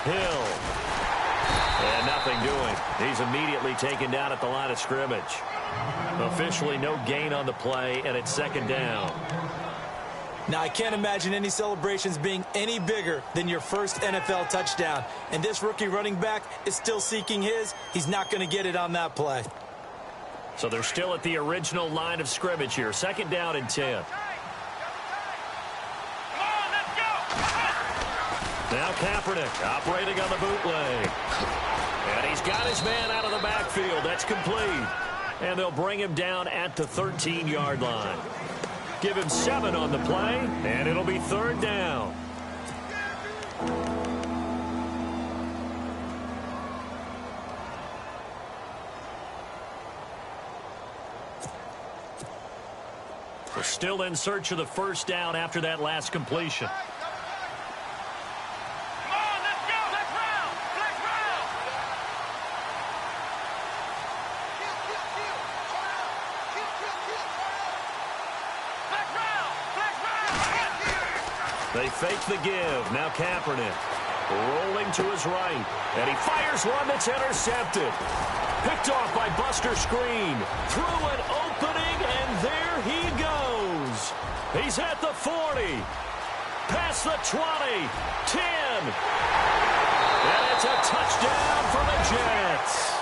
Hill. And nothing doing. He's immediately taken down at the line of scrimmage. Officially no gain on the play, and it's second down. Now, I can't imagine any celebrations being any bigger than your first NFL touchdown. And this rookie running back is still seeking his. He's not going to get it on that play. So they're still at the original line of scrimmage here. Second down and 10. Now Kaepernick operating on the bootleg. And he's got his man out of the backfield. That's complete. And they'll bring him down at the 13-yard line. Give him 7 on the play, and it'll be third down. We're still in search of the first down after that last completion. They fake the give. Now Kaepernick rolling to his right. And he fires one that's intercepted. Picked off by Buster Screen. Through an opening, and there he goes. He's at the 40. Past the 20. 10. And it's a touchdown for the Jets.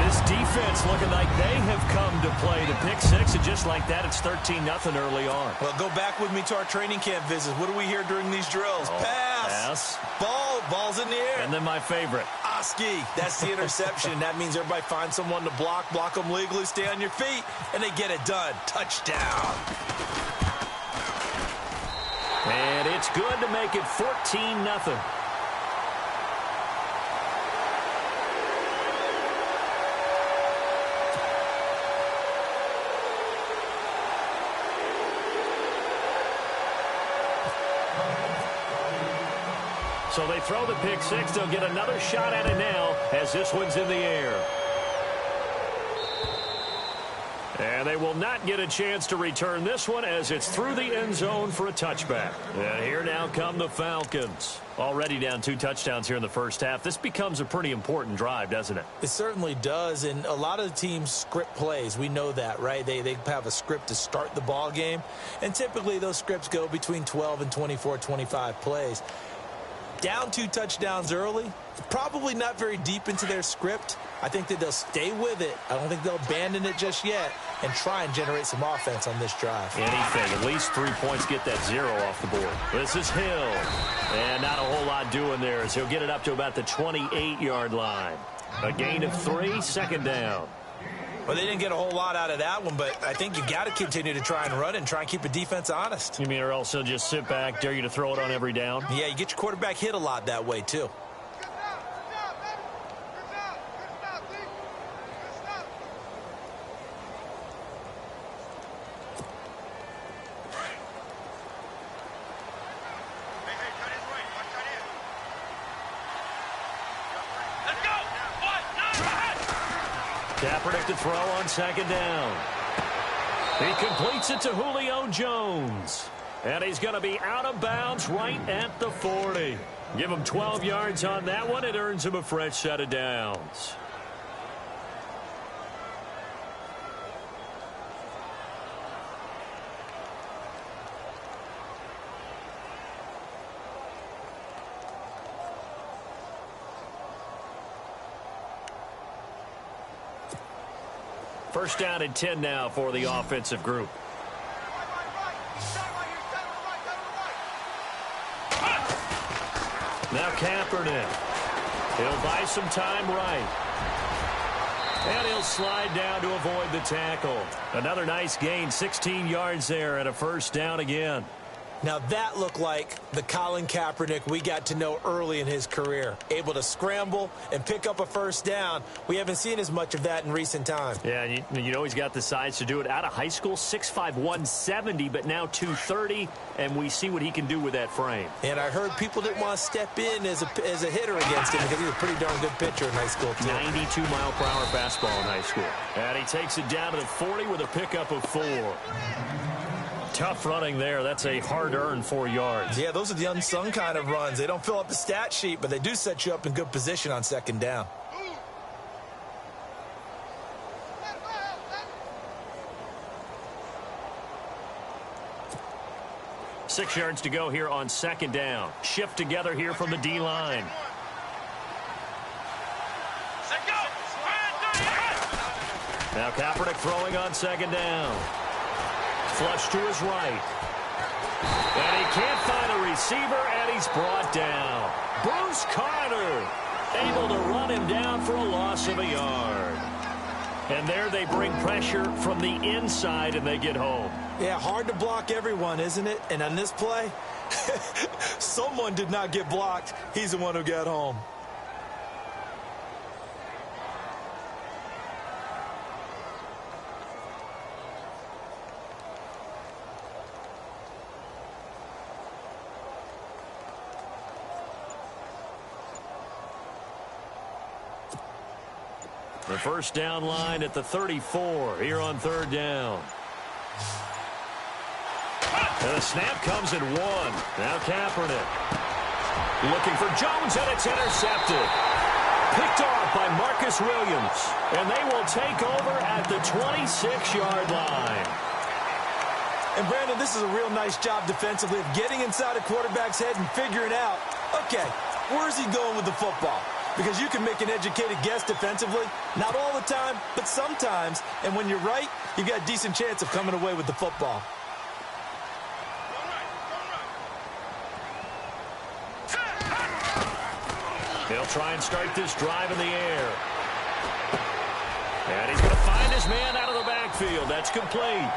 This defense looking like they have come to play the pick six, and just like that, it's 13-0 early on. Well, go back with me to our training camp visits. What do we hear during these drills? Pass. Ball's in the air. And then my favorite. Oski. That's the interception. That means everybody finds someone to block them legally, stay on your feet, and they get it done. Touchdown. And it's good to make it 14-0. So they throw the pick six. They'll get another shot at it now as this one's in the air. And they will not get a chance to return this one as it's through the end zone for a touchback. And here now come the Falcons. Already down 2 touchdowns here in the first half. This becomes a pretty important drive, doesn't it? It certainly does, and a lot of the teams script plays. We know that, right? They have a script to start the ball game, and typically those scripts go between 12 and 24, 25 plays. Down 2 touchdowns early, probably not very deep into their script. I think that they'll stay with it. I don't think they'll abandon it just yet and try and generate some offense on this drive. Anything, at least 3 points, get that 0 off the board. This is Hill. And not a whole lot doing there as he'll get it up to about the 28-yard line. A gain of 3, second down. Well, they didn't get a whole lot out of that one, but I think you've got to continue to try and run and try and keep a defense honest. You mean or else they'll just sit back, dare you to throw it on every down? Yeah, you get your quarterback hit a lot that way, too. Kaepernick to throw on second down. He completes it to Julio Jones. And he's going to be out of bounds right at the 40. Give him 12 yards on that one. It earns him a fresh set of downs. First down and 10 now for the offensive group. Now Kaepernick. He'll buy some time right. And he'll slide down to avoid the tackle. Another nice gain, 16 yards there and a first down again. Now that looked like the Colin Kaepernick we got to know early in his career. Able to scramble and pick up a first down. We haven't seen as much of that in recent time. Yeah, you know he's got the size to do it. Out of high school, 6'5", 170, but now 230, and we see what he can do with that frame. And I heard people didn't want to step in as a hitter against him because he's a pretty darn good pitcher in high school, too. 92-mile-per-hour fastball in high school. And he takes it down to the 40 with a pickup of 4. Tough running there. That's a hard-earned 4 yards. Yeah, those are the unsung kind of runs. They don't fill up the stat sheet, but they do set you up in good position on second down. Six yards to go here on second down. Shift together here from the D-line. Now Kaepernick throwing on second down. Flush to his right. And he can't find a receiver, and he's brought down. Bruce Carter able to run him down for a loss of a yard. And there they bring pressure from the inside, and they get home. Yeah, hard to block everyone, isn't it? And on this play, someone did not get blocked. He's the one who got home. The first down line at the 34 here on third down. And the snap comes at 1. Now Kaepernick looking for Jones, and it's intercepted. Picked off by Marcus Williams. And they will take over at the 26-yard line. And Brandon, this is a real nice job defensively of getting inside a quarterback's head and figuring out, okay, where's he going with the football? Because you can make an educated guess defensively. Not all the time, but sometimes. And when you're right, you've got a decent chance of coming away with the football. He'll try and start this drive in the air. And he's going to find his man out of the backfield. That's complete.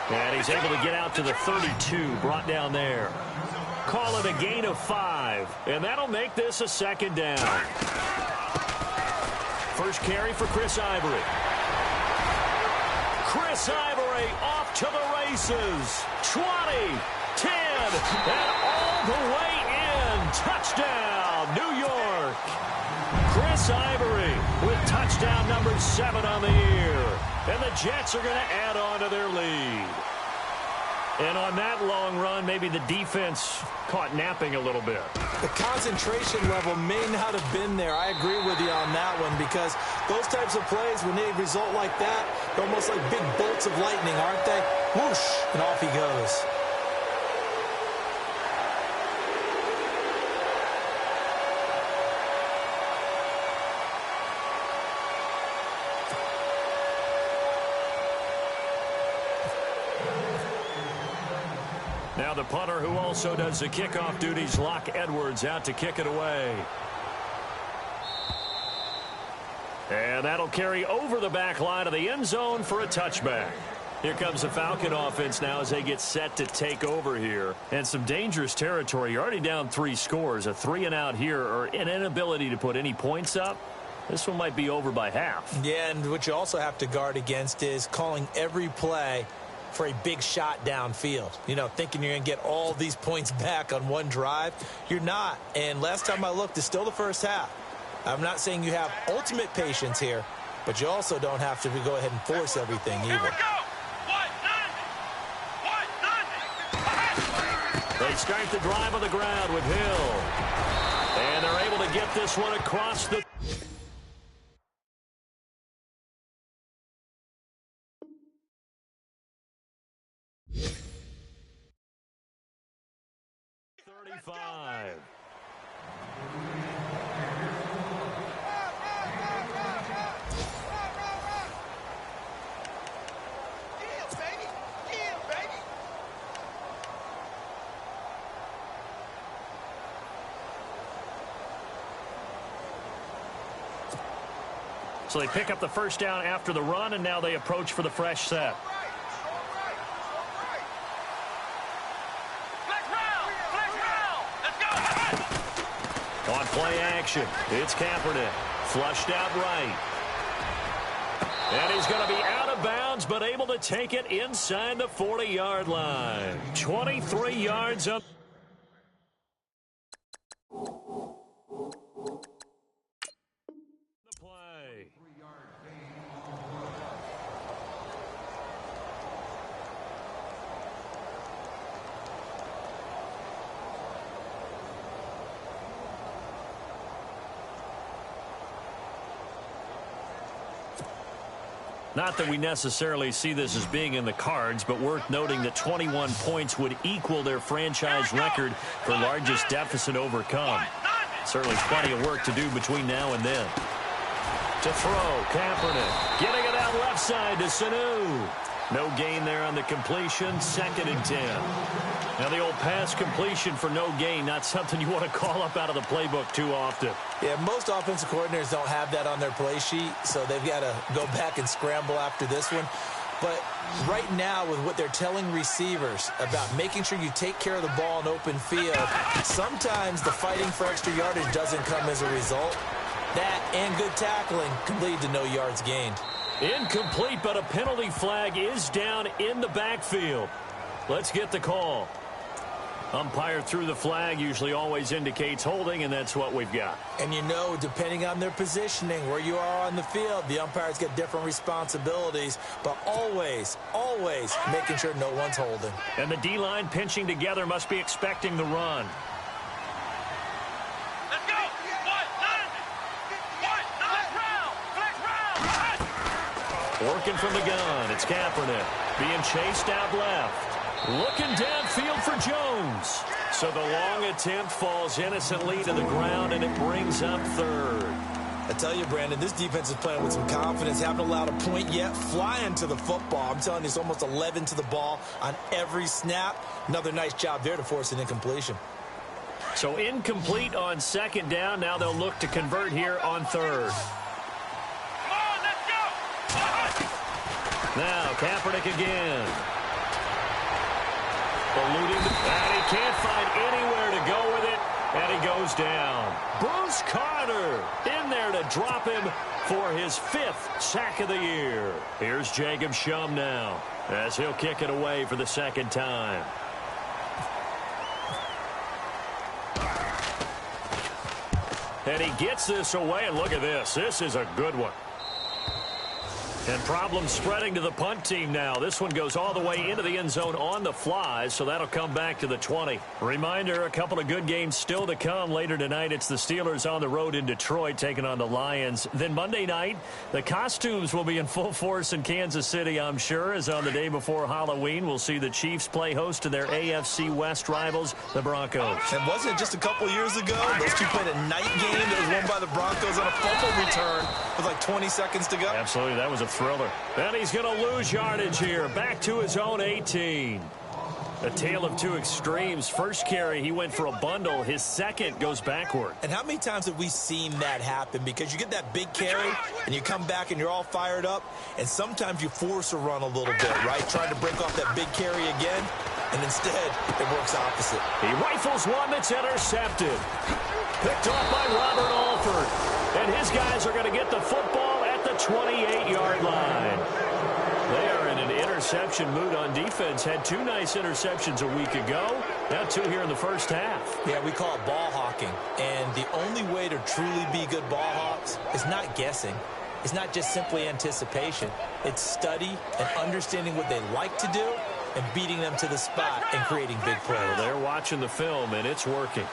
And he's able to get out to the 32, brought down there. Call it a gain of 5, and that'll make this a second down. First carry for Chris Ivory. Chris Ivory off to the races. 20, 10, and all the way in. Touchdown, New York. Chris Ivory with touchdown number 7 on the year. And the Jets are going to add on to their lead. And on that long run, maybe the defense caught napping a little bit. The concentration level may not have been there. I agree with you on that one, because those types of plays, when they result like that, they're almost like big bolts of lightning, aren't they? Whoosh, and off he goes. Now the punter, who also does the kickoff duties, Locke Edwards, out to kick it away. And that'll carry over the back line of the end zone for a touchback. Here comes the Falcon offense now as they get set to take over here. And some dangerous territory. You're already down 3 scores. A 3-and-out here, or an inability to put any points up. This one might be over by half. Yeah, and what you also have to guard against is calling every play for a big shot downfield. You know, thinking you're going to get all these points back on one drive. You're not. And last time I looked, it's still the first half. I'm not saying you have ultimate patience here, but you also don't have to go ahead and force everything either. Here we go. They start the drive on the ground with Hill. And they're able to get this one across the... Five. So they pick up the first down after the run, and now they approach for the fresh set. On play action, it's Kaepernick. Flushed out right. And he's going to be out of bounds, but able to take it inside the 40-yard line. 23 yards up. The play. Not that we necessarily see this as being in the cards, but worth noting that 21 points would equal their franchise record for largest deficit overcome. Certainly plenty of work to do between now and then. To throw, Kaepernick getting it out left side to Sanu. No gain there on the completion, 2nd and 10. Now the old pass completion for no gain, not something you want to call up out of the playbook too often. Yeah, most offensive coordinators don't have that on their play sheet, so they've got to go back and scramble after this one. But right now, with what they're telling receivers about making sure you take care of the ball in open field, sometimes the fighting for extra yardage doesn't come as a result. That and good tackling can lead to no yards gained. Incomplete, but a penalty flag is down in the backfield. Let's get the call. Umpire threw the flag, usually always indicates holding, and that's what we've got. And you know, depending on their positioning, where you are on the field, the umpires get different responsibilities, but always, always making sure no one's holding. And the D-line pinching together must be expecting the run. Let's go! Working from the gun, it's Kaepernick being chased out left. Looking downfield for Jones. So the long attempt falls innocently to the ground, and it brings up 3rd. I tell you, Brandon, this defense is playing with some confidence. Haven't allowed a point yet. Flying to the football. I'm telling you, it's almost 11 to the ball on every snap. Another nice job there to force an incompletion. So incomplete on 2nd down. Now they'll look to convert here on 3rd. Now Kaepernick again. Eluding, and he can't find anywhere to go with it, and he goes down. Bruce Carter in there to drop him for his 5th sack of the year. Here's Jacob Shum now, as he'll kick it away for the 2nd time. And he gets this away, and look at this. This is a good one. And problems spreading to the punt team now. This one goes all the way into the end zone on the fly, so that'll come back to the 20. Reminder, a couple of good games still to come. Later tonight, it's the Steelers on the road in Detroit taking on the Lions. Then Monday night, the costumes will be in full force in Kansas City, I'm sure, as on the day before Halloween, we'll see the Chiefs play host to their AFC West rivals, the Broncos. And wasn't it just a couple years ago, those two played a night game that was won by the Broncos on a fumble return with like 20 seconds to go? Absolutely, that was a thriller. And he's going to lose yardage here. Back to his own 18. A tale of two extremes. First carry, he went for a bundle. His second goes backward. And how many times have we seen that happen? Because you get that big carry, and you come back and you're all fired up, and sometimes you force a run a little bit, right? Trying to break off that big carry again, and instead, it works opposite. He rifles one that's intercepted. Picked off by Robert Alford. And his guys are going to get the football at the 28-yard line. They are in an interception mood on defense. Had 2 nice interceptions a week ago. Now 2 here in the first half. Yeah, we call it ball hawking. And the only way to truly be good ball hawks is not guessing. It's not just simply anticipation. It's study and understanding what they like to do and beating them to the spot and creating big plays. Well, they're watching the film, and it's working.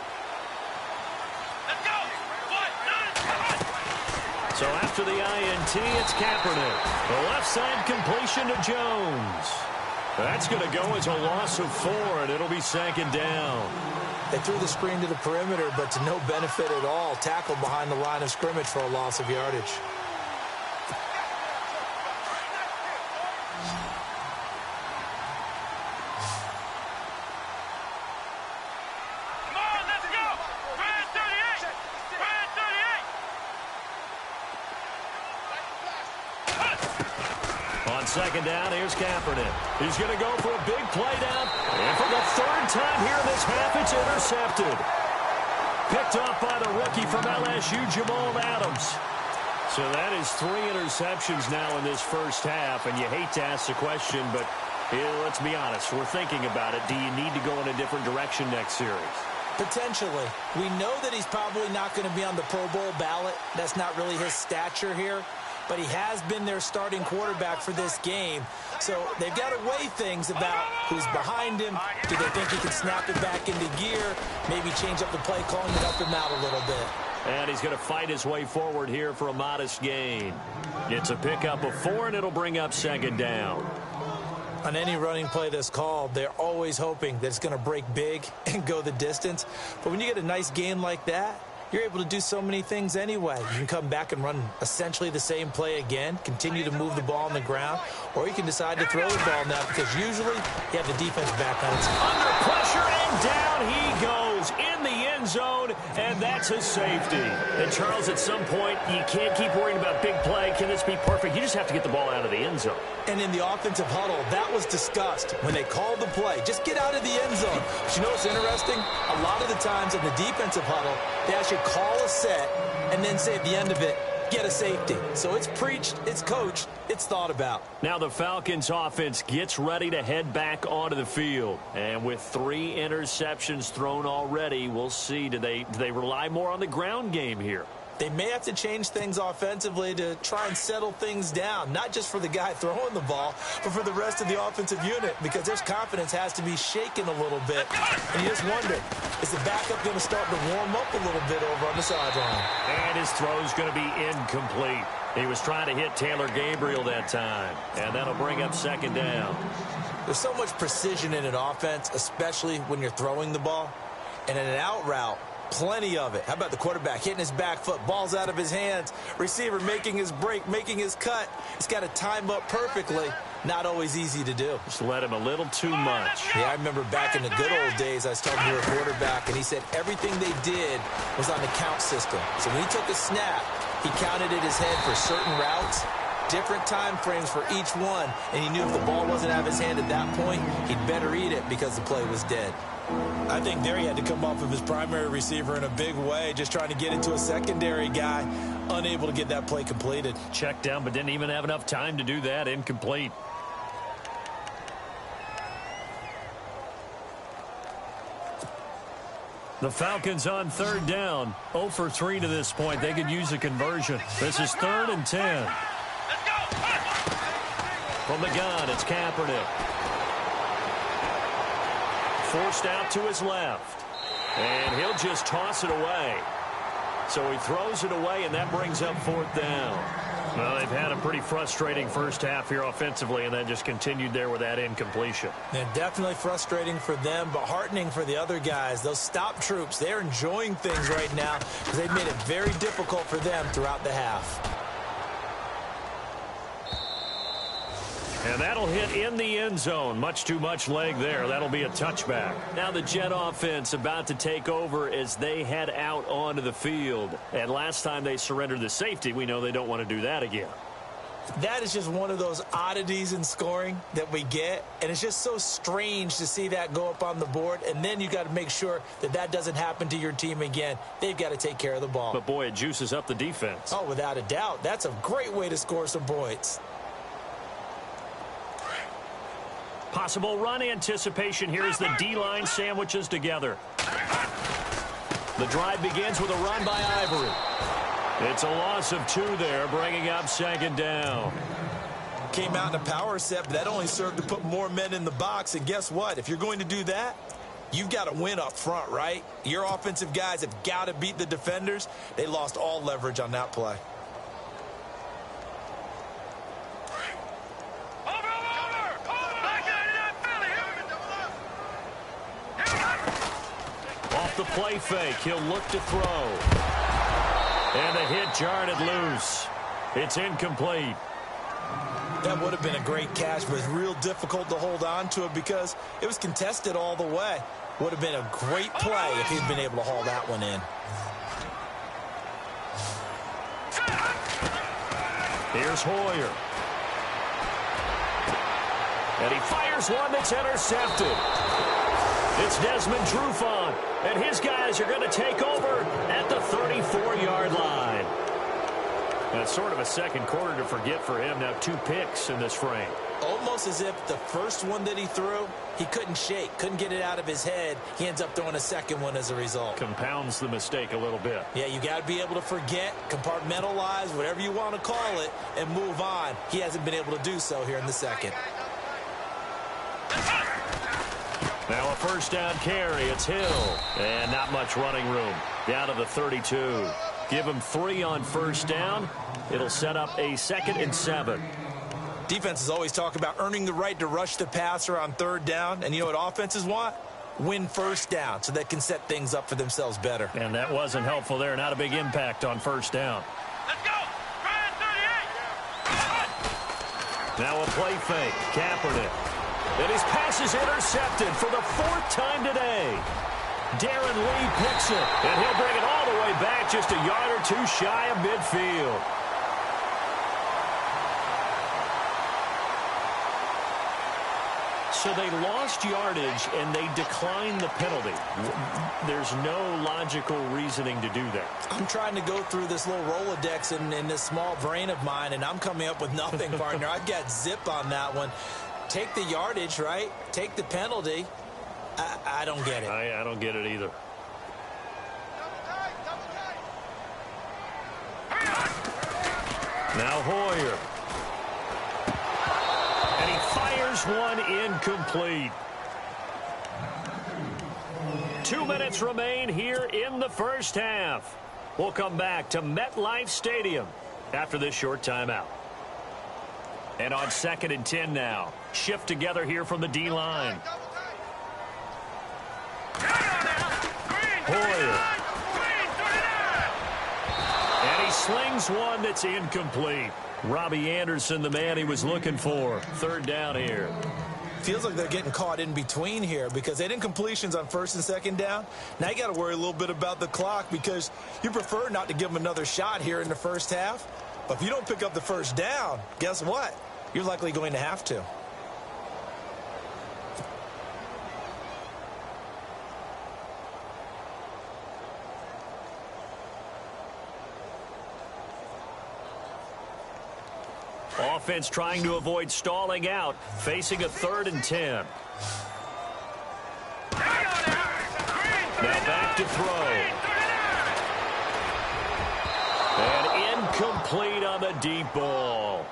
So after the INT, it's Kaepernick. The left side completion to Jones. That's going to go as a loss of 4, and it'll be 2nd down. They threw the screen to the perimeter, but to no benefit at all. Tackled behind the line of scrimmage for a loss of yardage. On 2nd down, here's Kaepernick. He's going to go for a big play down. And for the 3rd time here in this half, it's intercepted. Picked off by the rookie from LSU, Jamal Adams. So that is 3 interceptions now in this first half. And you hate to ask the question, but let's be honest. We're thinking about it. Do you need to go in a different direction next series? Potentially. We know that he's probably not going to be on the Pro Bowl ballot. That's not really his stature here. But he has been their starting quarterback for this game. So they've got to weigh things about who's behind him. Do they think he can snap it back into gear? Maybe change up the play calling and help him out a little bit. And he's going to fight his way forward here for a modest gain. It's a pickup of 4, and it'll bring up second down. On any running play that's called, they're always hoping that it's going to break big and go the distance. But when you get a nice gain like that, you're able to do so many things anyway. You can come back and run essentially the same play again, continue to move the ball on the ground, or you can decide to throw the ball now because usually you have the defense back on its under pressure, and down he goes in the end zone, and that's a safety. And Charles, at some point, you can't keep worrying about big play. Can this be perfect? You just have to get the ball out of the end zone. And in the offensive huddle, that was discussed when they called the play. Just get out of the end zone. But you know what's interesting? A lot of the times in the defensive huddle, they actually call a set and then say at the end of it, get a safety. So it's preached, it's coached, it's thought about. Now the Falcons offense gets ready to head back onto the field. And with 3 interceptions thrown already, we'll see, do they rely more on the ground game here? They may have to change things offensively to try and settle things down, not just for the guy throwing the ball, but for the rest of the offensive unit, because their confidence has to be shaken a little bit. And you just wonder, is the backup going to start to warm up a little bit over on the sideline? And his throw's going to be incomplete. He was trying to hit Taylor Gabriel that time, and that'll bring up second down. There's so much precision in an offense, especially when you're throwing the ball. And in an out route, plenty of it. How about the quarterback hitting his back foot, balls out of his hands, receiver making his break, making his cut. He's got to time up perfectly. Not always easy to do. Just let him a little too much. Yeah, I remember back in the good old days, I was talking to a quarterback, and he said everything they did was on the count system. So when he took a snap, he counted in his head for certain routes, different time frames for each one, and he knew if the ball wasn't out of his hand at that point, he'd better eat it because the play was dead. I think there he had to come off of his primary receiver in a big way, just trying to get into a secondary guy, unable to get that play completed. Checked down, but didn't even have enough time to do that. Incomplete. The Falcons on third down. 0 for 3 to this point. They could use a conversion. This is 3rd and 10. From the gun, it's Kaepernick. Forced out to his left. And he'll just toss it away. So he throws it away, and that brings up 4th down. Well, they've had a pretty frustrating first half here offensively, and then just continued there with that incompletion. Yeah, definitely frustrating for them, but heartening for the other guys. Those stop troops, they're enjoying things right now because they've made it very difficult for them throughout the half. And that'll hit in the end zone. Much too much leg there. That'll be a touchback. Now the Jet offense about to take over as they head out onto the field. And last time they surrendered the safety, we know they don't want to do that again. That is just one of those oddities in scoring that we get. And it's just so strange to see that go up on the board. And then you got to make sure that that doesn't happen to your team again. They've got to take care of the ball. But, boy, it juices up the defense. Oh, without a doubt. That's a great way to score some points. Possible run anticipation here as the D-line sandwiches together. The drive begins with a run by Ivory. It's a loss of 2 there, bringing up second down. Came out in a power set, but that only served to put more men in the box. And guess what? If you're going to do that, you've got to win up front, right? Your offensive guys have got to beat the defenders. They lost all leverage on that play. Off the play fake, he'll look to throw. And the hit jarred it loose. It's incomplete. That would have been a great catch, but it's real difficult to hold on to it because it was contested all the way. Would have been a great play if he'd been able to haul that one in. Here's Hoyer. And he fires one that's intercepted. It's Desmond Trufant, and his guys are going to take over at the 34-yard line. That's sort of a second quarter to forget for him. Now 2 picks in this frame. Almost as if the first one that he threw, he couldn't shake, couldn't get it out of his head. He ends up throwing a second one as a result. Compounds the mistake a little bit. Yeah, you got to be able to forget, compartmentalize, whatever you want to call it, and move on. He hasn't been able to do so here in the second. Now a 1st down carry. It's Hill. And not much running room. Down to the 32. Give him 3 on first down. It'll set up a 2nd and 7. Defenses always talk about earning the right to rush the passer on 3rd down. And you know what offenses want? Win first down so they can set things up for themselves better. And that wasn't helpful there. Not a big impact on first down. Let's go. Ryan 38. Now a play fake. Kaepernick. And his pass is intercepted for the 4th time today. Darren Lee picks it. And he'll bring it all the way back just a yard or 2 shy of midfield. So they lost yardage, and they declined the penalty. There's no logical reasoning to do that. I'm trying to go through this little Rolodex in this small brain of mine, and I'm coming up with nothing, partner. I've got zip on that one. Take the yardage, right? Take the penalty. I don't get it. I don't get it either. Now Hoyer. And he fires one incomplete. 2 minutes remain here in the first half. We'll come back to MetLife Stadium after this short timeout. And on 2nd and 10 now. Shift together here from the D-line. Hoyer. And he slings one that's incomplete. Robbie Anderson, the man he was looking for. 3rd down here. Feels like they're getting caught in between here because they didn't completions on 1st and 2nd down. Now you got to worry a little bit about the clock because you prefer not to give them another shot here in the first half. But if you don't pick up the 1st down, guess what? You're likely going to have to. Offense trying to avoid stalling out, facing a 3rd and 10. Now back to throw. And incomplete on the deep ball.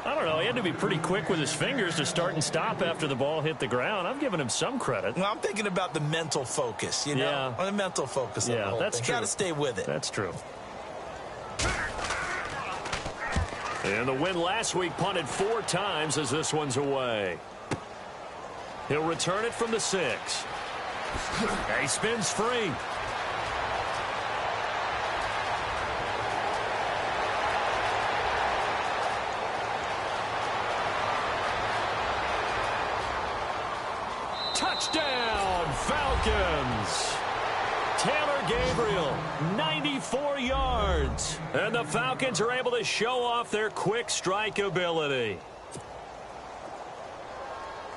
I don't know, he had to be pretty quick with his fingers to start and stop after the ball hit the ground. I'm giving him some credit. Well, I'm thinking about the mental focus, you know? Yeah. On the mental focus of the whole that's thing. true. Got to stay with it. That's true. And the win last week punted 4 times as this one's away. He'll return it from the 6. He spins free. Touchdown, Falcons. Taylor Gabriel, 94 yards. And the Falcons are able to show off their quick strike ability.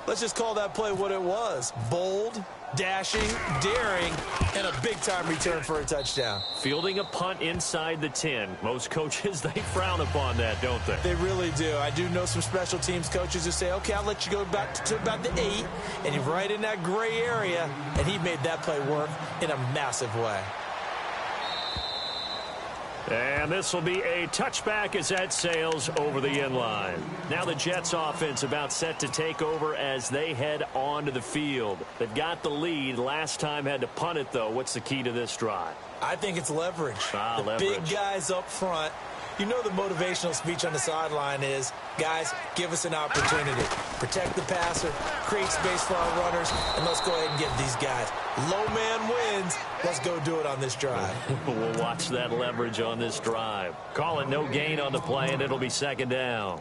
Let's just call that play what it was. Bold, dashing, daring, and a big-time return for a touchdown. Fielding a punt inside the 10. Most coaches, they frown upon that, don't they? They really do. I do know some special teams coaches who say, okay, I'll let you go back to about the 8, and you're right in that gray area, and he made that play work in a massive way. And this will be a touchback as that sails over the inline. Now the Jets offense about set to take over as they head onto the field. They've got the lead. Last time had to punt it, though. What's the key to this drive? I think it's leverage. The big guys up front. You know the motivational speech on the sideline is, guys, give us an opportunity. Protect the passer, create space for our runners, and let's go ahead and get these guys. Low man wins. Let's go do it on this drive. We'll watch that leverage on this drive. Call it no gain on the play, and it'll be 2nd down.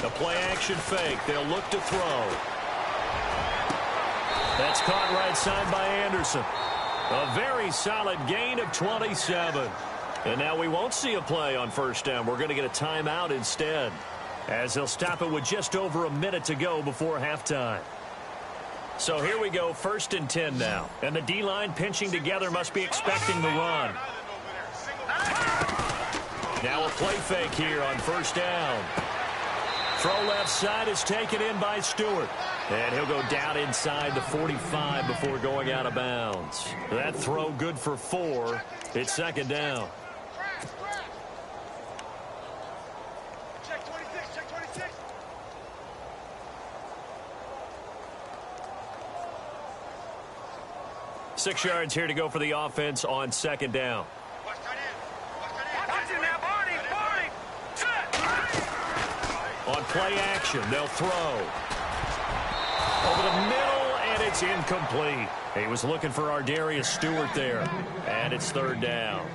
The play-action fake. They'll look to throw. That's caught right side by Anderson. A very solid gain of 27. And now we won't see a play on 1st down. We're going to get a timeout instead, as they'll stop it with just over a minute to go before halftime. So here we go, 1st and 10 now. And the D-line pinching together must be expecting the run. Now a play fake here on 1st down. Throw left side is taken in by Stewart. And he'll go down inside the 45 before going out of bounds. That throw good for 4. It's 2nd down. 6 yards here to go for the offense on second down. Watch it now, Barney. On play action, they'll throw. Over the middle, and it's incomplete. He was looking for Ardarius Stewart there, and it's third down.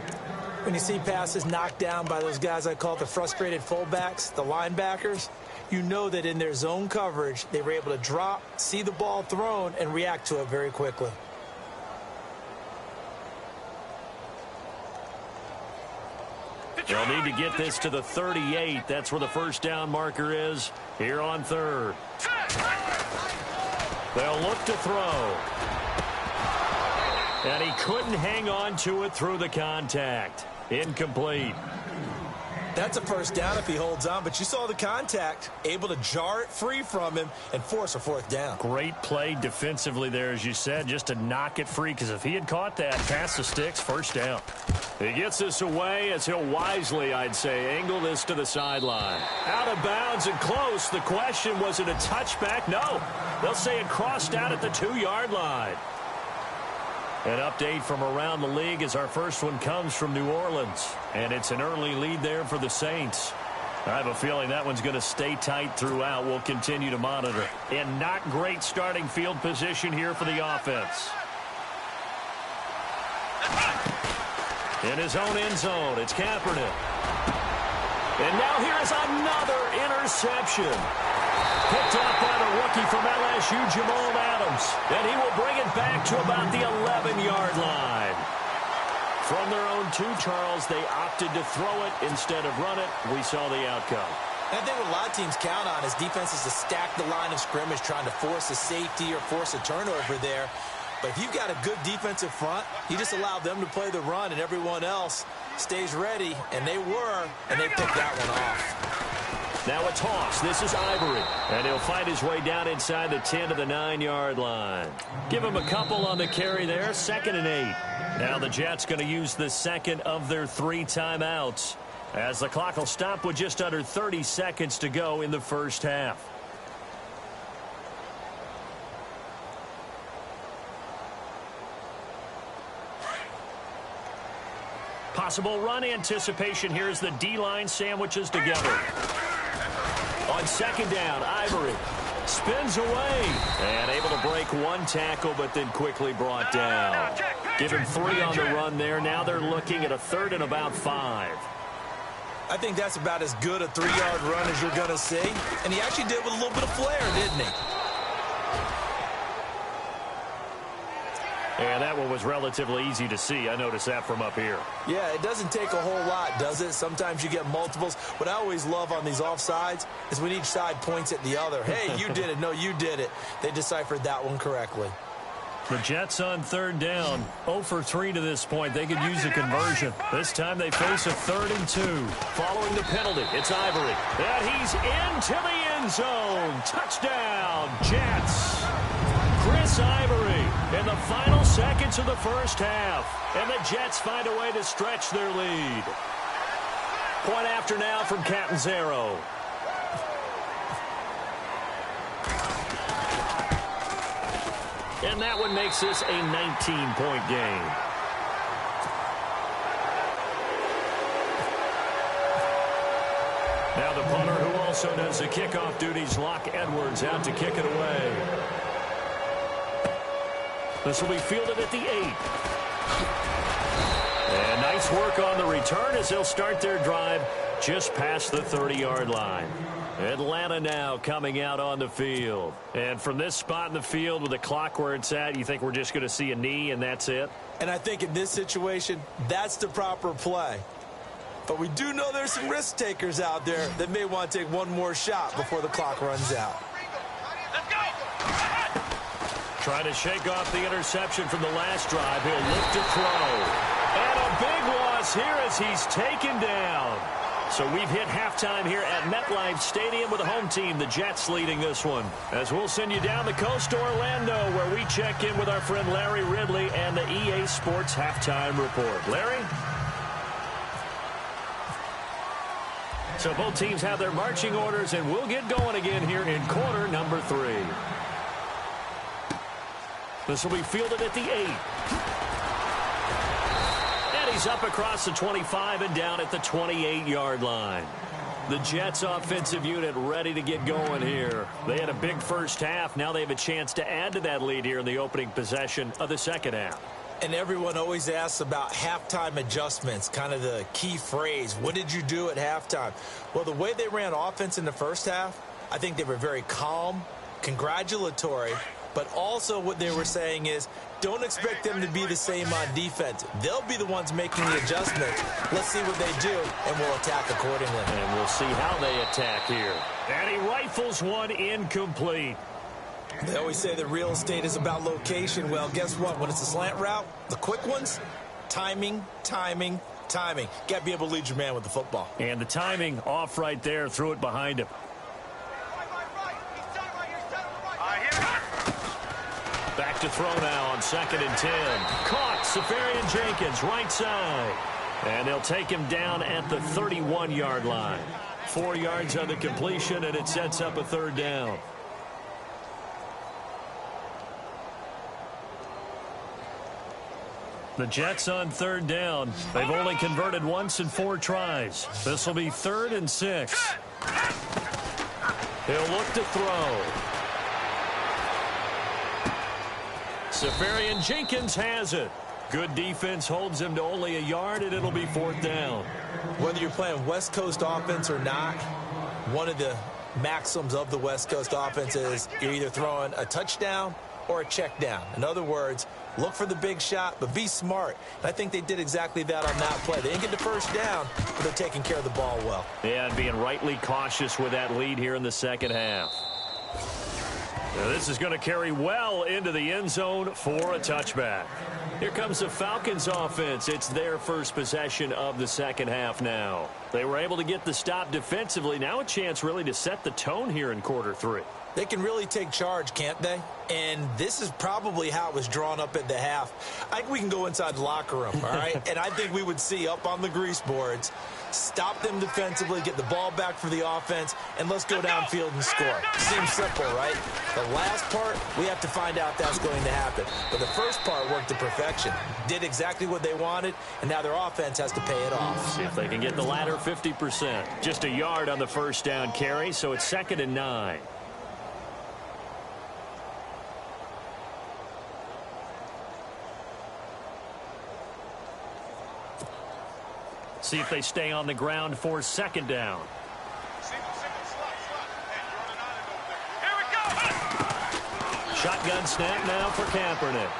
When you see passes knocked down by those guys I call the frustrated fullbacks, the linebackers, you know that in their zone coverage, they were able to drop, see the ball thrown, and react to it very quickly. They'll need to get this to the 38. That's where the first down marker is here on third. They'll look to throw. And he couldn't hang on to it through the contact. Incomplete. That's a first down if he holds on, but you saw the contact, able to jar it free from him and force a fourth down. Great play defensively there, as you said, just to knock it free, because if he had caught that, past the sticks, first down. He gets this away as he'll wisely, I'd say, angle this to the sideline. Out of bounds and close. The question, was it a touchback? No. They'll say it crossed out at the 2-yard line. An update from around the league as our first one comes from New Orleans. And it's an early lead there for the Saints. I have a feeling that one's going to stay tight throughout. We'll continue to monitor. And not great starting field position here for the offense. In his own end zone, it's Kaepernick. And now here is another interception. Picked up by the rookie from LSU, Jamal Adams. And he will bring it back to about the 11-yard line. From their own 2, Charles, they opted to throw it instead of run it. We saw the outcome. I think what a lot of teams count on is defenses to stack the line of scrimmage, trying to force a safety or force a turnover there. But if you've got a good defensive front, you just allow them to play the run, and everyone else stays ready, and they were, and they picked that one off. Now a toss. This is Ivory. And he'll find his way down inside the 10 to the 9-yard line. Give him a couple on the carry there. 2nd and 8. Now the Jets going to use the second of their 3 timeouts, as the clock will stop with just under 30 seconds to go in the first half. Possible run anticipation here as the D-line sandwiches together. On second down, Ivory spins away and able to break 1 tackle, but then quickly brought down. Give him 3 on the run there. Now they're looking at a 3rd and about 5. I think that's about as good a 3-yard run as you're going to see. And he actually did with a little bit of flair, didn't he? And that one was relatively easy to see. I noticed that from up here. Yeah, it doesn't take a whole lot, does it? Sometimes you get multiples. What I always love on these offsides is when each side points at the other. Hey, you did it. No, you did it. They deciphered that one correctly. The Jets on 3rd down. 0 for 3 to this point. They could use a conversion. This time they face a 3rd and 2. Following the penalty, it's Ivory. And he's into the end zone. Touchdown, Jets. Chris Ivory in the final seconds of the first half. And the Jets find a way to stretch their lead. Point after now from Catanzaro. And that one makes this a 19-point game. Now the punter, who also does the kickoff duties, Locke Edwards, out to kick it away. This will be fielded at the 8. And nice work on the return as they'll start their drive just past the 30-yard line. Atlanta now coming out on the field. And from this spot in the field with the clock where it's at, you think we're just going to see a knee and that's it? And I think in this situation, that's the proper play. But we do know there's some risk takers out there that may want to take one more shot before the clock runs out. Let's go. Trying to shake off the interception from the last drive. He'll lift to throw. And a big loss here as he's taken down. So we've hit halftime here at MetLife Stadium with the home team, the Jets, leading this one. As we'll send you down the coast to Orlando, where we check in with our friend Larry Ridley and the EA Sports Halftime Report. Larry? So both teams have their marching orders, and we'll get going again here in quarter number 3. This will be fielded at the 8. He's up across the 25 and down at the 28-yard line. The Jets offensive unit ready to get going here. They had a big first half. Now they have a chance to add to that lead here in the opening possession of the second half. And everyone always asks about halftime adjustments, kind of the key phrase. What did you do at halftime? Well, the way they ran offense in the first half, I think they were very calm, congratulatory, but also what they were saying is don't expect them to be the same on defense. They'll be the ones making the adjustments. Let's see what they do, and we'll attack accordingly. And we'll see how they attack here. And he rifles one incomplete. They always say that real estate is about location. Well, guess what? When it's a slant route, the quick ones, timing, timing, timing. Got to be able to lead your man with the football. And the timing off right there. Threw it behind him. Back to throw now on 2nd and 10. Caught. Safarian Jenkins, right side. And they'll take him down at the 31-yard line. 4 yards on the completion, and it sets up a third down. The Jets on third down. They've only converted once in 4 tries. This will be 3rd and 6. He'll look to throw. Safarian Jenkins has it. Good defense holds him to only a yard, and it'll be 4th down. Whether you're playing West Coast offense or not, one of the maxims of the West Coast offense is you're either throwing a touchdown or a check down. In other words, look for the big shot, but be smart. And I think they did exactly that on that play. They didn't get the first down, but they're taking care of the ball well. Yeah, and being rightly cautious with that lead here in the second half. Now this is going to carry well into the end zone for a touchback. Here comes the Falcons offense. It's their first possession of the second half now. They were able to get the stop defensively. Now a chance really to set the tone here in quarter 3. They can really take charge, can't they? And this is probably how it was drawn up at the half. I think we can go inside the locker room, all right? And I think we would see up on the grease boards, stop them defensively, get the ball back for the offense, and let's go downfield and score. Seems simple, right? The last part, we have to find out that's going to happen. But the first part worked to perfection. Did exactly what they wanted, and now their offense has to pay it off. See if they can get the latter 50%. Just a yard on the first down carry, so it's 2nd and 9. See if they stay on the ground for 2nd down. Here we go. Shotgun snap now for Kaepernick.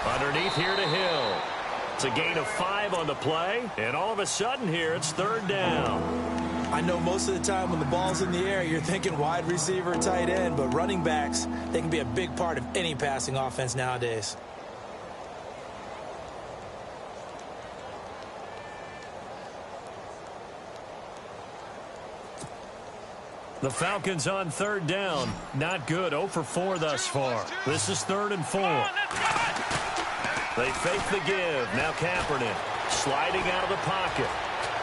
Underneath here to Hill. It's a gain of 5 on the play, and all of a sudden here it's 3rd down. I know most of the time when the ball's in the air, you're thinking wide receiver, tight end, but running backs, they can be a big part of any passing offense nowadays. The Falcons on 3rd down. Not good. 0 for 4 thus far. This is 3rd and 4. They fake the give. Now Kaepernick sliding out of the pocket.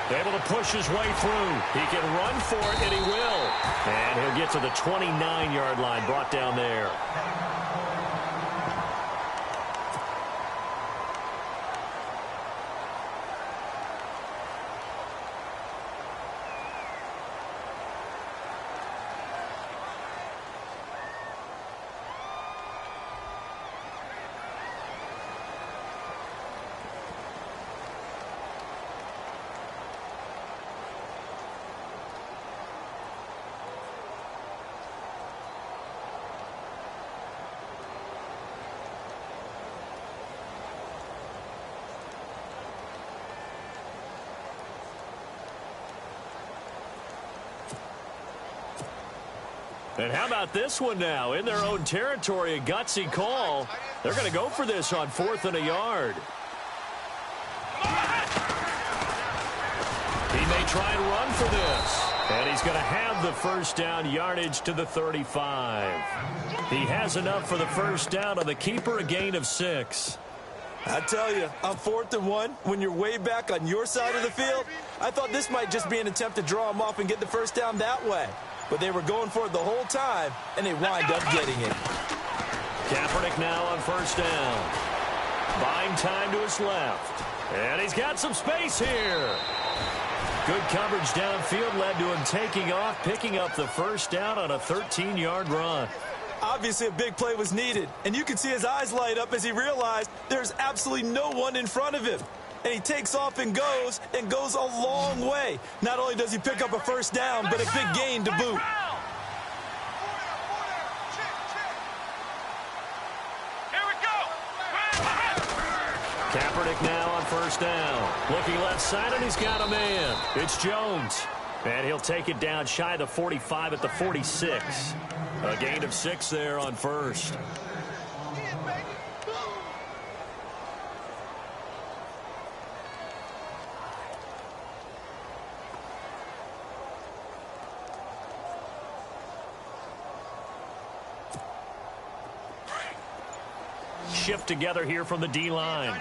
Able to push his way through. He can run for it, and he will. And he'll get to the 29-yard line, brought down there. And how about this one now? In their own territory, a gutsy call. They're going to go for this on 4th and a yard. He may try and run for this. And he's going to have the first down yardage to the 35. He has enough for the first down on the keeper, a gain of 6. I tell you, on 4th and 1, when you're way back on your side of the field, I thought this might just be an attempt to draw him off and get the first down that way. But they were going for it the whole time, and they wind up getting it. Kaepernick now on 1st down. Buying time to his left. And he's got some space here. Good coverage downfield led to him taking off, picking up the first down on a 13-yard run. Obviously, a big play was needed, and you can see his eyes light up as he realized there's absolutely no one in front of him. And he takes off and goes a long way. Not only does he pick up a first down, but a big gain to boot. Kaepernick now on first down. Looking left side, and he's got a man. It's Jones. And he'll take it down shy of the 45 at the 46. A gain of 6 there on first. Shift together here from the D-line.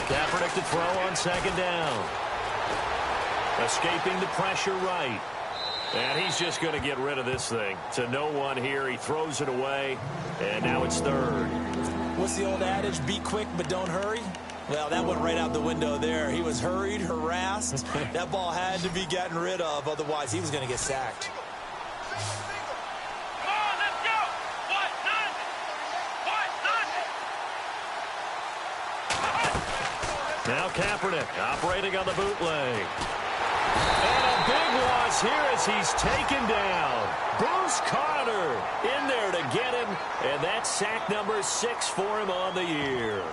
Kaepernick to throw on second down. Escaping the pressure right. And he's just going to get rid of this thing. To no one here. He throws it away. And now it's third. What's the old adage? Be quick, but don't hurry? Well, that went right out the window there. He was hurried, harassed. That ball had to be gotten rid of. Otherwise, he was going to get sacked. Now Kaepernick operating on the bootleg. And a big loss here as he's taken down. Bruce Carter in there to get him. And that's sack number 6 for him on the year.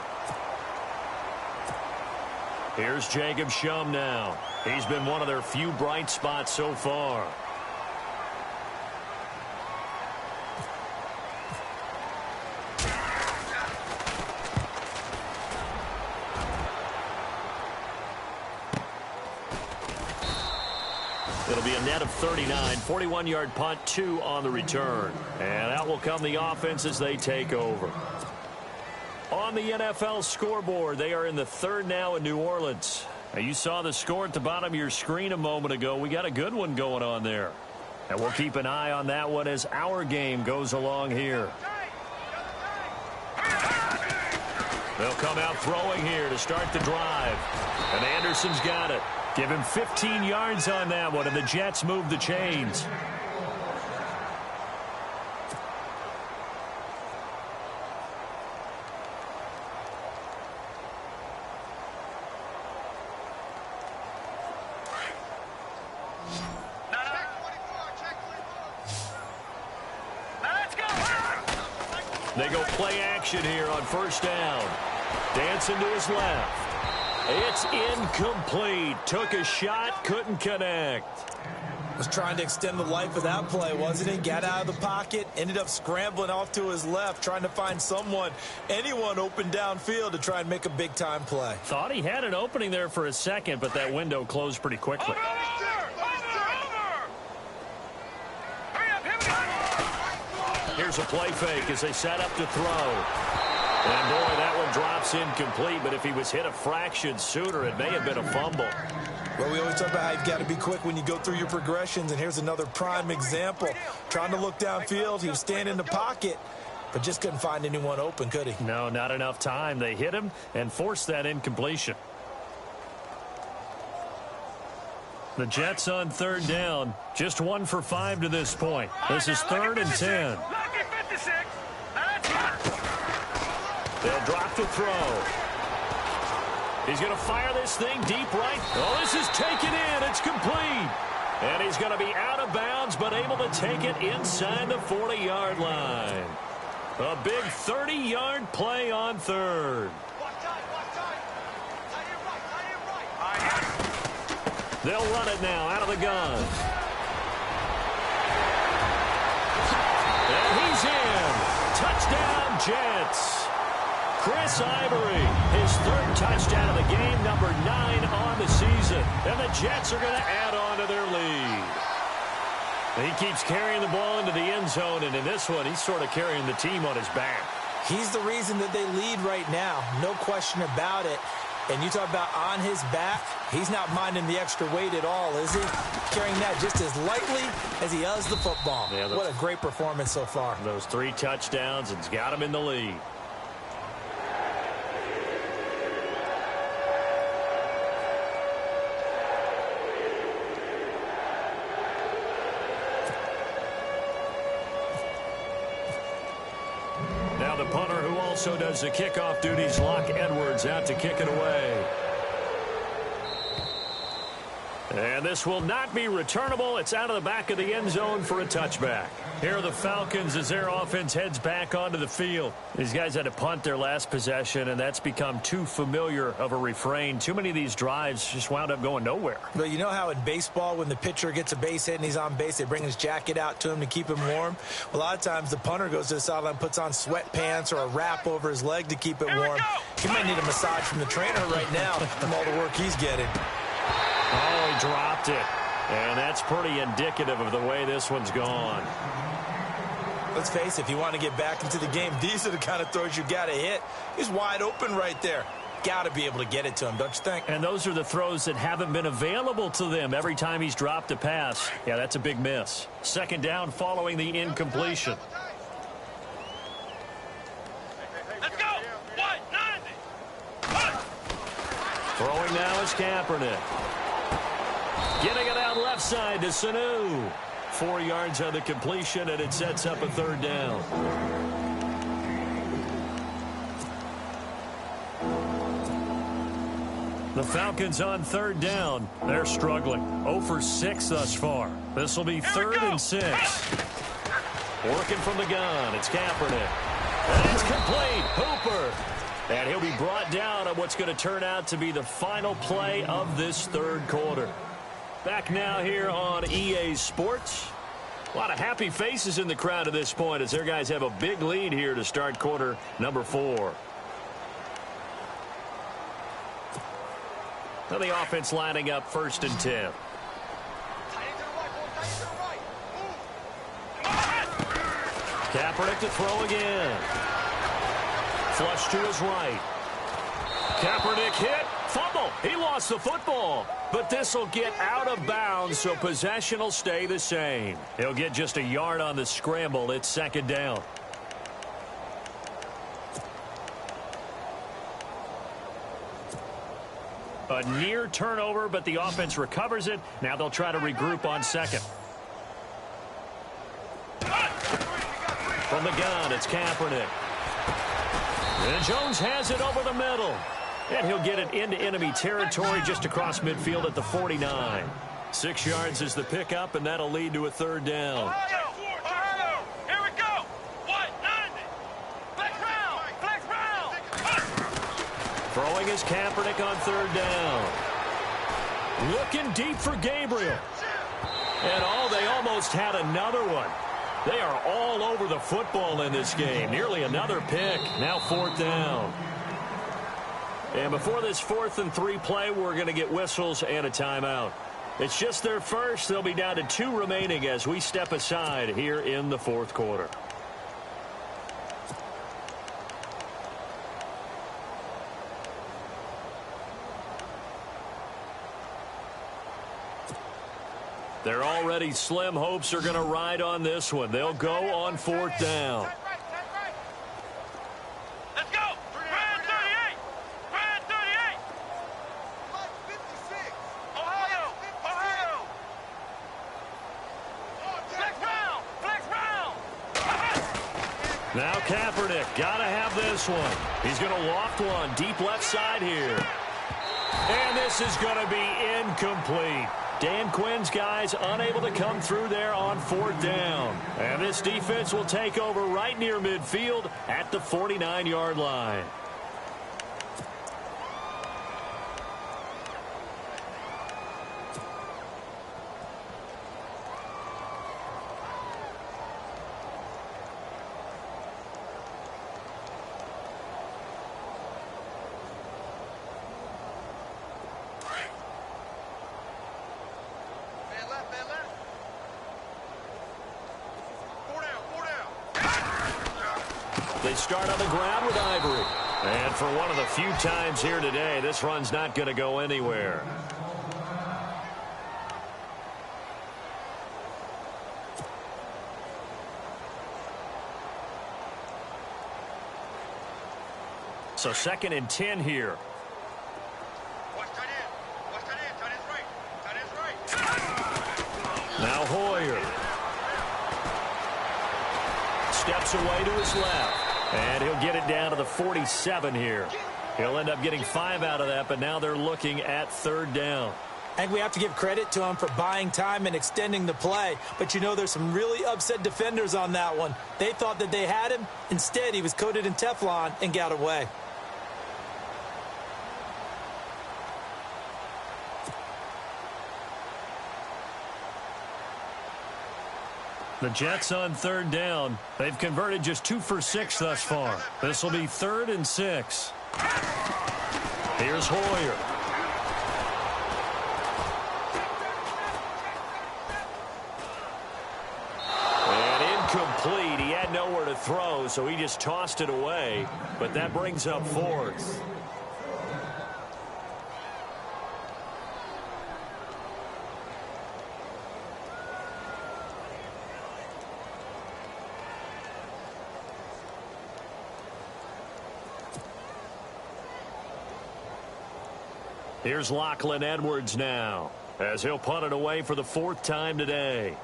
Here's Jacob Shum now. He's been one of their few bright spots so far. It'll be a net of 39, 41-yard punt, 2 on the return. And that will come the offense as they take over. On the NFL scoreboard, they are in the third now in New Orleans. Now, you saw the score at the bottom of your screen a moment ago. We got a good one going on there. And we'll keep an eye on that one as our game goes along here. They'll come out throwing here to start the drive. And Anderson's got it. Give him 15 yards on that one, and the Jets move the chains. They go play action here on first down. Dancing to his left. It's incomplete. Took a shot, couldn't connect. Was trying to extend the life of that play, wasn't he? Got out of the pocket, ended up scrambling off to his left, trying to find anyone open downfield to try and make a big-time play. Thought he had an opening there for a second, but that window closed pretty quickly. Here's a play fake as they set up to throw. And, boy, that one drops incomplete, but if he was hit a fraction sooner, it may have been a fumble. Well, we always talk about how you've got to be quick when you go through your progressions, and here's another prime example. Trying to look downfield, he was standing in the pocket, but just couldn't find anyone open, could he? No, not enough time. They hit him and forced that incompletion. The Jets on third down, just 1 for 5 to this point. This is 3rd and 10. They'll drop to throw. He's going to fire this thing deep right. Oh, this is taken in. It's complete. And he's going to be out of bounds, but able to take it inside the 40-yard line. A big 30-yard play on third. They'll run it now out of the gun. And he's in. Touchdown, Jets. Chris Ivory, his 3rd touchdown of the game, number 9 on the season. And the Jets are going to add on to their lead. He keeps carrying the ball into the end zone, and in this one, he's sort of carrying the team on his back. He's the reason that they lead right now, no question about it. And you talk about on his back, he's not minding the extra weight at all, is he? Carrying that just as lightly as he does the football. Yeah, what a great performance so far. Those 3 touchdowns, and it's got him in the lead. also does the kickoff duties. Locke Edwards out to kick it away. And this will not be returnable. It's out of the back of the end zone for a touchback. Here are the Falcons as their offense heads back onto the field. These guys had to punt their last possession, and that's become too familiar of a refrain. Too many of these drives just wound up going nowhere. But you know how in baseball, when the pitcher gets a base hit and he's on base, they bring his jacket out to him to keep him warm? A lot of times the punter goes to the sideline, puts on sweatpants or a wrap over his leg to keep it warm. He might need a massage from the trainer right now from all the work he's getting. Oh, he dropped it. And that's pretty indicative of the way this one's gone. Let's face it, if you want to get back into the game, these are the kind of throws you got to hit. He's wide open right there. Got to be able to get it to him, don't you think? And those are the throws that haven't been available to them every time he's dropped a pass. Yeah, that's a big miss. Second down following the incompletion. Let's go. 190. Throwing now is Kaepernick. Getting it out left side to Sanu. 4 yards on the completion, and it sets up a third down. The Falcons on third down. They're struggling. 0 for 6 thus far. This will be 3rd and 6. Working from the gun. It's Kaepernick. And it's complete. Hooper. And he'll be brought down on what's going to turn out to be the final play of this third quarter. Back now here on EA Sports. A lot of happy faces in the crowd at this point as their guys have a big lead here to start quarter number 4. Now the offense lining up 1st and 10. Kaepernick to throw again. Flush to his right. Kaepernick hit. Fumble. He lost the football. But this will get out of bounds, so possession will stay the same. He'll get just a yard on the scramble. It's 2nd down. A near turnover, but the offense recovers it. Now they'll try to regroup on 2nd. From the gun, it's Kaepernick. And Jones has it over the middle. And he'll get it into enemy territory just across midfield at the 49. 6 yards is the pickup, and that'll lead to a third down. Ohio, here we go. 190. Flex round. Throwing is Kaepernick on 3rd down. Looking deep for Gabriel. And they almost had another one. They are all over the football in this game. Nearly another pick. Now 4th down. And before this 4th and 3 play, we're going to get whistles and a timeout. It's just their first. They'll be down to 2 remaining as we step aside here in the 4th quarter. They're already slim hopes are going to ride on this one. They'll go on 4th down. Let's go. Brand 38. Brand 38. Ohio. Flex round. Now Kaepernick, got to have this one. He's going to loft one deep left side here. And this is going to be incomplete. Dan Quinn's guys unable to come through there on 4th down. And this defense will take over right near midfield at the 49-yard line. They start on the ground with Ivory. And for one of the few times here today, this run's not going to go anywhere. So 2nd and 10 here. Now Hoyer. Steps away to his left. And he'll get it down to the 47 here. He'll end up getting 5 out of that, but now they're looking at 3rd down. I think we have to give credit to him for buying time and extending the play. But, you know, there's some really upset defenders on that one. They thought that they had him. Instead, he was coated in Teflon and got away. The Jets on 3rd down. They've converted just 2 for 6 thus far. This will be 3rd and 6. Here's Hoyer. Complete. He had nowhere to throw, so he just tossed it away. But that brings up 4th. Here's Lachlan Edwards now, as he'll punt it away for the 4th time today.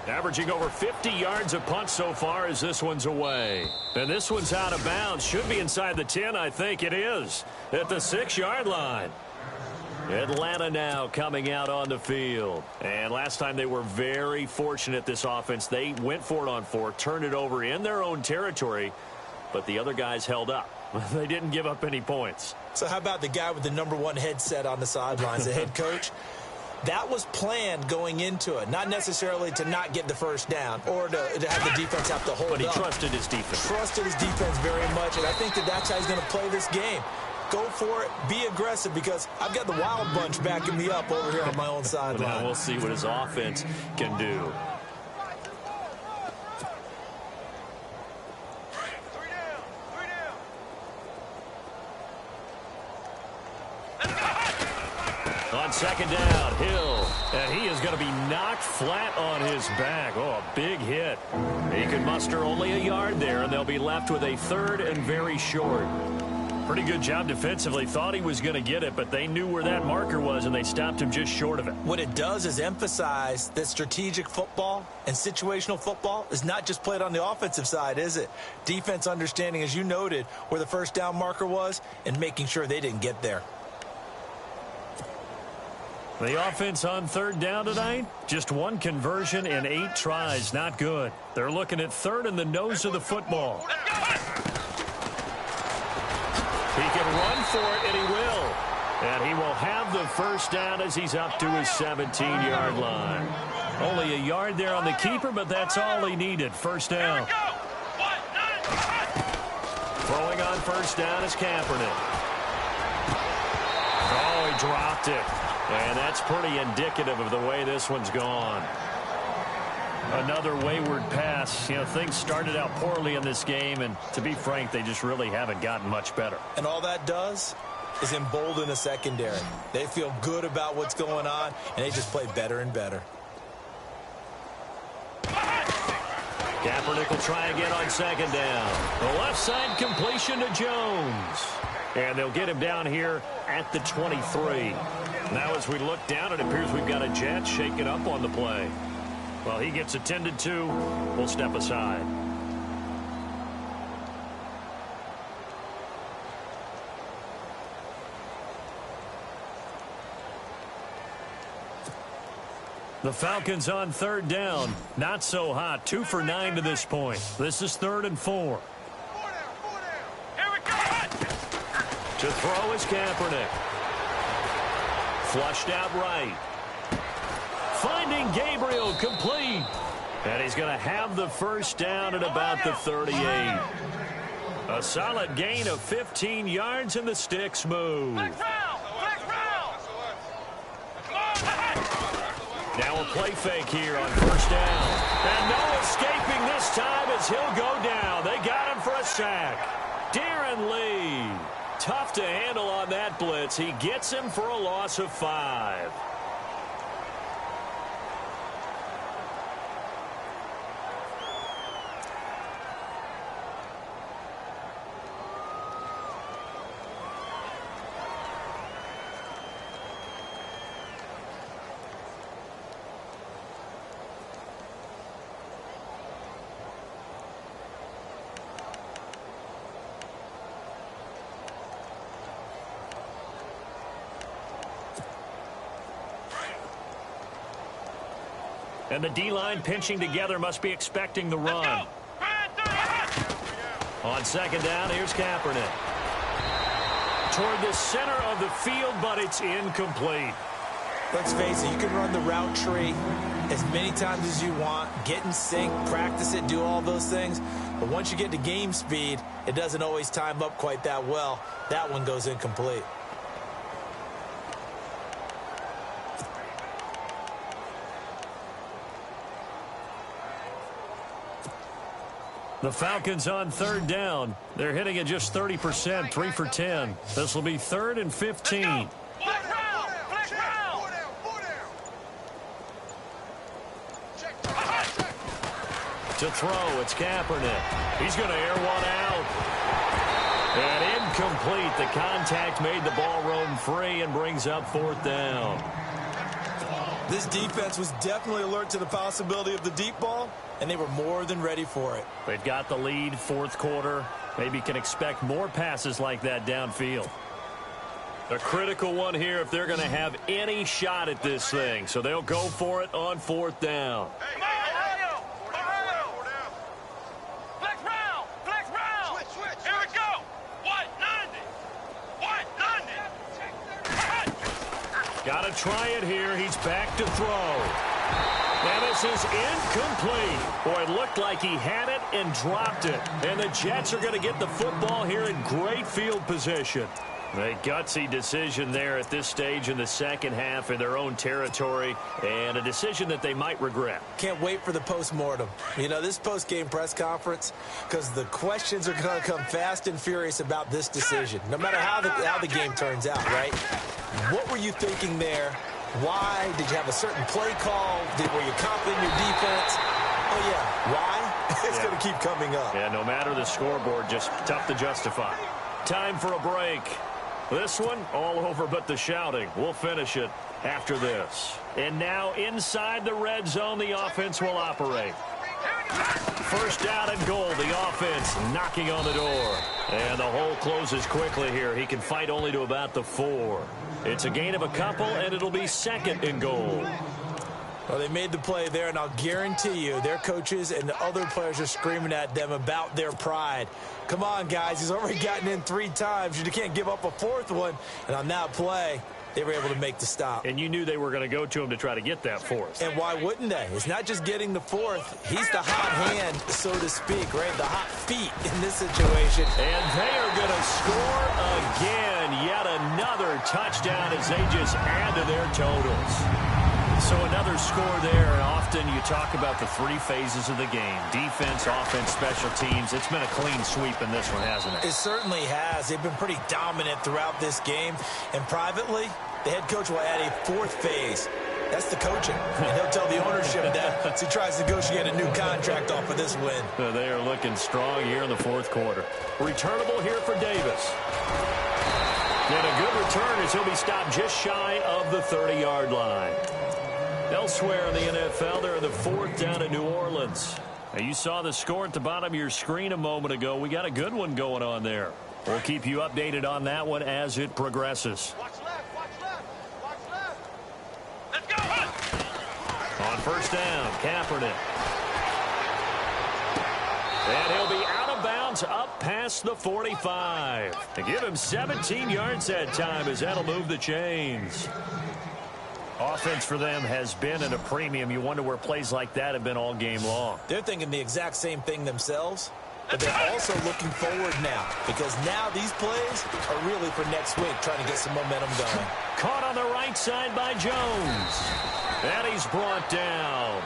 Averaging over 50 yards a punt so far as this one's away. And this one's out of bounds. Should be inside the 10, I think it is. At the 6-yard line. Atlanta now coming out on the field. And last time they were very fortunate, this offense. They went for it on 4, turned it over in their own territory, but the other guys held up. They didn't give up any points. So how about the guy with the #1 headset on the sidelines, the head coach? That was planned going into it, not necessarily to not get the first down or to have the defense have to hold up. But he trusted his defense. Trusted his defense very much, and I think that that's how he's going to play this game. Go for it, be aggressive, because I've got the Wild Bunch backing me up over here on my own sideline. Now we'll see what his offense can do. On 2nd down, Hill, and he is going to be knocked flat on his back. Oh, a big hit. He could muster only a yard there, and they'll be left with a 3rd and very short. Pretty good job defensively. Thought he was going to get it, but they knew where that marker was, and they stopped him just short of it. What it does is emphasize that strategic football and situational football is not just played on the offensive side, is it? Defense understanding, as you noted, where the first down marker was and making sure they didn't get there. The offense on 3rd down tonight, just 1 conversion in 8 tries. Not good. They're looking at 3rd in the nose of the football. He can run for it, and he will. And he will have the first down as he's up to his 17-yard line. Only a yard there on the keeper, but that's all he needed. First down. Throwing on first down is Kaepernick. Oh, he dropped it. And that's pretty indicative of the way this one's gone. Another wayward pass. You know, things started out poorly in this game, and to be frank, they just really haven't gotten much better. And all that does is embolden the secondary. They feel good about what's going on, and they just play better and better. Kaepernick will try again on 2nd down. The left side completion to Jones. And they'll get him down here at the 23. Now as we look down, it appears we've got a Jet shaking up on the play. Well, he gets attended to. We'll step aside. The Falcons on 3rd down. Not so hot. 2 for 9 to this point. This is 3rd and 4. To throw is Kaepernick. Flushed out right. Finding Gabriel complete. And he's going to have the first down at about the 38. A solid gain of 15 yards, and the sticks move. Now a play fake here on first down. And no escaping this time as he'll go down. They got him for a sack. Darren Lee. Tough to handle on that blitz. He gets him for a loss of 5. And the D-line pinching together must be expecting the run. On second down, here's Kaepernick. Toward the center of the field, but it's incomplete. Let's face it, you can run the route tree as many times as you want, get in sync, practice it, do all those things. But once you get to game speed, it doesn't always time up quite that well. That one goes incomplete. The Falcons on third down. They're hitting at just 30%, 3 for 10. This will be 3rd and 15. To throw, it's Kaepernick. He's going to air one out. And incomplete. The contact made the ball roam free and brings up 4th down. This defense was definitely alert to the possibility of the deep ball, and they were more than ready for it. They've got the lead, 4th quarter. Maybe can expect more passes like that downfield. A critical one here if they're going to have any shot at this thing. So they'll go for it on 4th down. Got to try it here. He's back to throw. And this is incomplete. Boy, it looked like he had it and dropped it. And the Jets are going to get the football here in great field position. A gutsy decision there at this stage in the second half in their own territory, and a decision that they might regret. Can't wait for the postmortem. You know, this post-game press conference, because the questions are going to come fast and furious about this decision, no matter how the game turns out, right? What were you thinking there? Why? Did you have a certain play call? Were you confident in your defense? Oh, yeah. Why? It's going to keep coming up. Yeah, no matter the scoreboard, just tough to justify. Time for a break. This one, all over but the shouting. We'll finish it after this. And now inside the red zone, the offense will operate. First down and goal, the offense knocking on the door. And the hole closes quickly here. He can fight only to about the 4. It's a gain of a couple, and it'll be 2nd and goal. Well, they made the play there, and I'll guarantee you their coaches and the other players are screaming at them about their pride. Come on, guys. He's already gotten in 3 times. You can't give up a 4th one. And on that play, they were able to make the stop. And you knew they were going to go to him to try to get that 4th. And why wouldn't they? It's not just getting the 4th. He's the hot hand, so to speak, right? The hot feet in this situation. And they are going to score again. Yet another touchdown as they just add to their totals. So another score there, and often you talk about the 3 phases of the game. Defense, offense, special teams. It's been a clean sweep in this one, hasn't it? It certainly has. They've been pretty dominant throughout this game. And privately, the head coach will add a 4th phase. That's the coaching. And he'll tell the ownership that as he tries to negotiate a new contract off of this win. They are looking strong here in the 4th quarter. Returnable here for Davis. And a good return as he'll be stopped just shy of the 30-yard line. Elsewhere in the NFL, they're in the 4th down in New Orleans. Now, you saw the score at the bottom of your screen a moment ago. We got a good one going on there. We'll keep you updated on that one as it progresses. Watch left, watch left, watch left. Let's go. On first down, Kaepernick. And he'll be out of bounds up past the 45. To give him 17 yards that time as that'll move the chains. Offense for them has been at a premium. You wonder where plays like that have been all game long. They're thinking the exact same thing themselves, but they're also looking forward now because now these plays are really for next week, trying to get some momentum going. Caught on the right side by Jones. And he's brought down.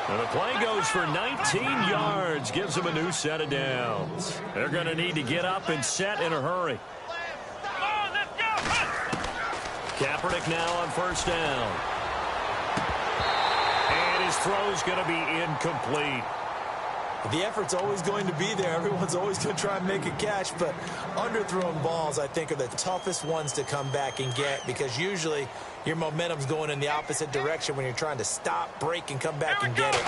And the play goes for 19 yards, gives them a new set of downs. They're going to need to get up and set in a hurry. Kaepernick now on first down. And his throw's going to be incomplete. The effort's always going to be there. Everyone's always going to try and make a catch, but underthrown balls, I think, are the toughest ones to come back and get because usually your momentum's going in the opposite direction when you're trying to stop, break, and come back and get it.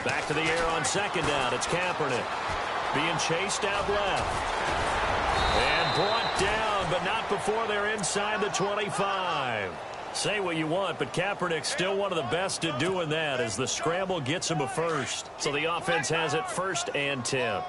Back to the air on second down. It's Kaepernick being chased out left. And brought down, but not before they're inside the 25. Say what you want, but Kaepernick's still one of the best at doing that as the scramble gets him a first. So the offense has it 1st and 10.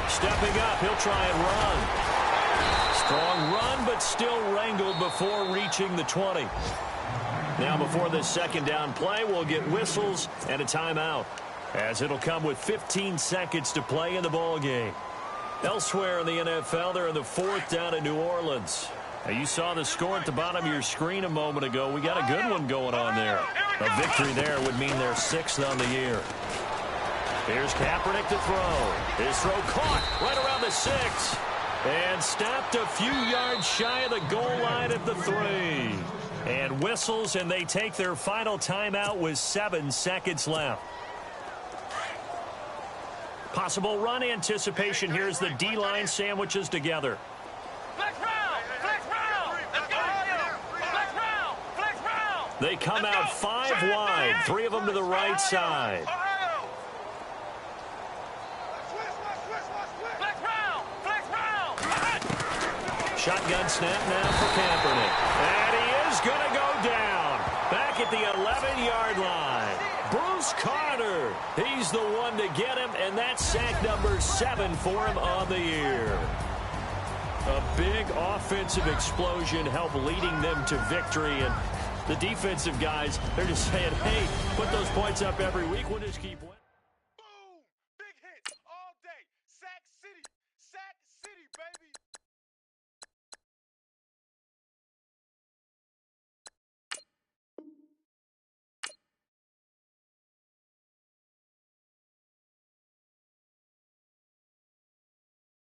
Stepping up, he'll try and run. Strong run, but still wrangled before reaching the 20. Now before this 2nd down play, we'll get whistles and a timeout, as it'll come with 15 seconds to play in the ball game. Elsewhere in the NFL, they're in the 4th down in New Orleans. Now, you saw the score at the bottom of your screen a moment ago. We got a good one going on there. A victory there would mean they're 6th on the year. Here's Kaepernick to throw. His throw caught right around the 6. And stopped a few yards shy of the goal line at the 3. And whistles, and they take their final timeout with 7 seconds left. Possible run anticipation here as the D-line sandwiches together. They come out 5 wide, 3 of them to the right side. Shotgun snap now for Kaepernick. And he is going to go down. Back at the 11-yard line. Bruce Carter. He's the one to get him, and that's sack number 7 for him on the year. A big offensive explosion helped leading them to victory. And the defensive guys, they're just saying, hey, put those points up every week. We'll just keep winning.